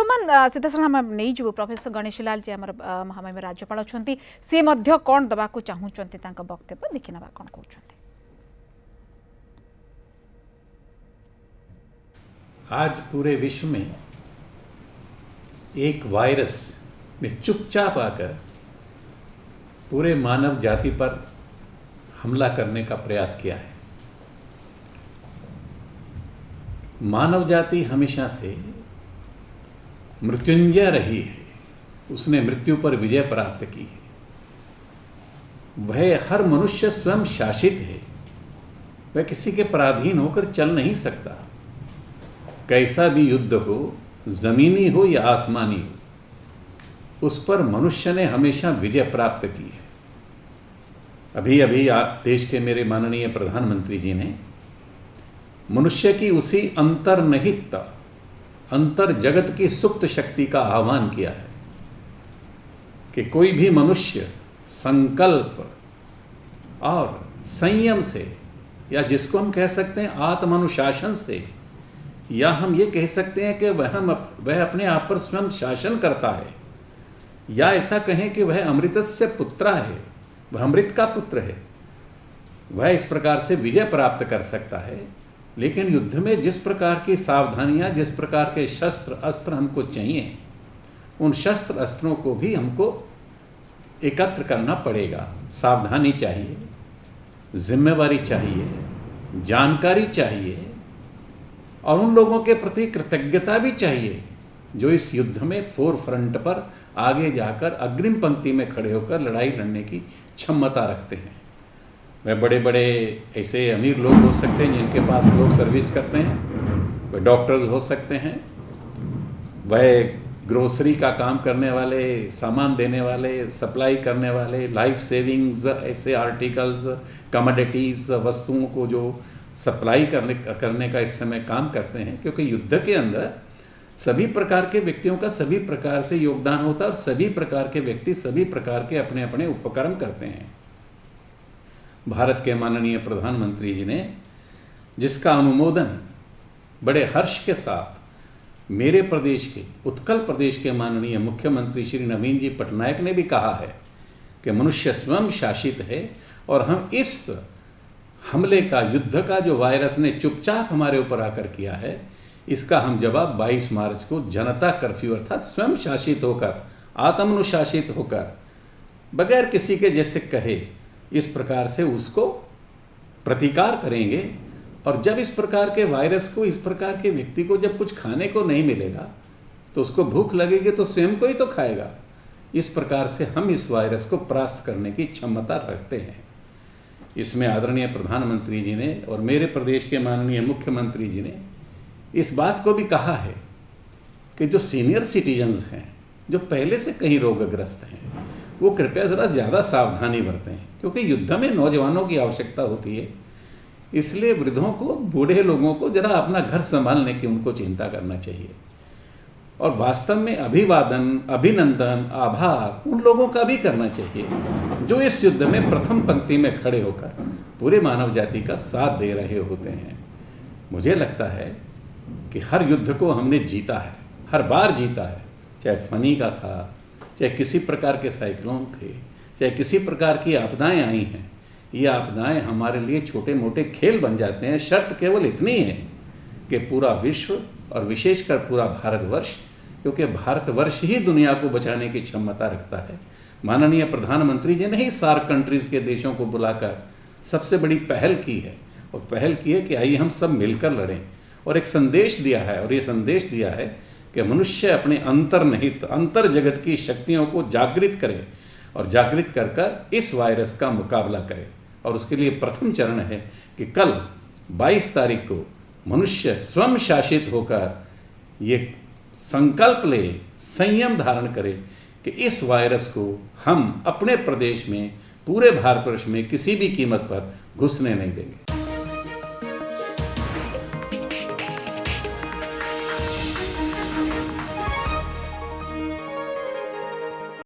बर्तमान सीधासल आम नहीं जीव प्रोफेसर गणेशी लाल जी आम महामहिम राज्यपाल अच्छा सी कौन दवाक चाहूँगी वक्तव्य देखना कौन कहते। आज पूरे विश्व में एक वायरस ने चुपचाप आकर पूरे मानव जाति पर हमला करने का प्रयास किया है। मानव जाति हमेशा से मृत्युंजय रही है, उसने मृत्यु पर विजय प्राप्त की है। वह हर मनुष्य स्वयं शासित है, वह किसी के पराधीन होकर चल नहीं सकता। कैसा भी युद्ध हो, जमीनी हो या आसमानी हो, उस पर मनुष्य ने हमेशा विजय प्राप्त की है। अभी अभी देश के मेरे माननीय प्रधानमंत्री जी ने मनुष्य की उसी अंतर्निहित अंतर जगत की सुप्त शक्ति का आह्वान किया है कि कोई भी मनुष्य संकल्प और संयम से, या जिसको हम कह सकते हैं आत्मानुशासन से, या हम ये कह सकते हैं कि वह अपने आप पर स्वयं शासन करता है, या ऐसा कहें कि वह अमृतस्य पुत्र है, वह अमृत का पुत्र है, वह इस प्रकार से विजय प्राप्त कर सकता है। लेकिन युद्ध में जिस प्रकार की सावधानियां, जिस प्रकार के शस्त्र अस्त्र हमको चाहिए, उन शस्त्र अस्त्रों को भी हमको एकत्र करना पड़ेगा। सावधानी चाहिए, जिम्मेवारी चाहिए, जानकारी चाहिए, और उन लोगों के प्रति कृतज्ञता भी चाहिए जो इस युद्ध में फोर फ्रंट पर आगे जाकर अग्रिम पंक्ति में खड़े होकर लड़ाई लड़ने की क्षमता रखते हैं। वह बड़े बड़े ऐसे अमीर लोग हो सकते हैं जिनके पास लोग सर्विस करते हैं, वह डॉक्टर्स हो सकते हैं, वह ग्रोसरी का काम करने वाले, सामान देने वाले, सप्लाई करने वाले, लाइफ सेविंग्स ऐसे आर्टिकल्स, कमोडिटीज़, वस्तुओं को जो सप्लाई करने का इस समय काम करते हैं। क्योंकि युद्ध के अंदर सभी प्रकार के व्यक्तियों का सभी प्रकार से योगदान होता है और सभी प्रकार के व्यक्ति सभी प्रकार के अपने अपने उपक्रम करते हैं। भारत के माननीय प्रधानमंत्री जी ने जिसका अनुमोदन बड़े हर्ष के साथ मेरे प्रदेश के, उत्कल प्रदेश के माननीय मुख्यमंत्री श्री नवीन जी पटनायक ने भी कहा है कि मनुष्य स्वयं शासित है, और हम इस हमले का, युद्ध का जो वायरस ने चुपचाप हमारे ऊपर आकर किया है, इसका हम जवाब 22 मार्च को जनता कर्फ्यू अर्थात स्वयं शासित होकर, आत्मानुशासित होकर, बगैर किसी के जैसे कहे, इस प्रकार से उसको प्रतिकार करेंगे। और जब इस प्रकार के वायरस को, इस प्रकार के व्यक्ति को जब कुछ खाने को नहीं मिलेगा तो उसको भूख लगेगी तो स्वयं को ही तो खाएगा। इस प्रकार से हम इस वायरस को परास्त करने की क्षमता रखते हैं। इसमें आदरणीय प्रधानमंत्री जी ने और मेरे प्रदेश के माननीय मुख्यमंत्री जी ने इस बात को भी कहा है कि जो सीनियर सिटीजन्स हैं, जो पहले से कहीं रोगग्रस्त हैं, वो कृपया ज़रा ज़्यादा सावधानी बरतें, क्योंकि युद्ध में नौजवानों की आवश्यकता होती है। इसलिए वृद्धों को, बूढ़े लोगों को ज़रा अपना घर संभालने की उनको चिंता करना चाहिए। और वास्तव में अभिवादन, अभिनंदन, आभार उन लोगों का भी करना चाहिए जो इस युद्ध में प्रथम पंक्ति में खड़े होकर पूरे मानव जाति का साथ दे रहे होते हैं। मुझे लगता है कि हर युद्ध को हमने जीता है, हर बार जीता है, चाहे फनी का था, चाहे किसी प्रकार के साइक्लोन थे, चाहे किसी प्रकार की आपदाएं आई हैं। ये आपदाएं हमारे लिए छोटे मोटे खेल बन जाते हैं। शर्त केवल इतनी है कि पूरा विश्व और विशेषकर पूरा भारतवर्ष, क्योंकि भारतवर्ष ही दुनिया को बचाने की क्षमता रखता है। माननीय प्रधानमंत्री जी ने ही सार्क कंट्रीज़ के देशों को बुलाकर सबसे बड़ी पहल की है, और पहल की है कि आइए हम सब मिलकर लड़ें, और एक संदेश दिया है। और ये संदेश दिया है कि मनुष्य अपने अंतर्निहित, अंतर जगत की शक्तियों को जागृत करे, और जागृत कर कर इस वायरस का मुकाबला करे। और उसके लिए प्रथम चरण है कि कल 22 तारीख को मनुष्य स्वयं शासित होकर ये संकल्प ले, संयम धारण करे कि इस वायरस को हम अपने प्रदेश में, पूरे भारतवर्ष में किसी भी कीमत पर घुसने नहीं देंगे।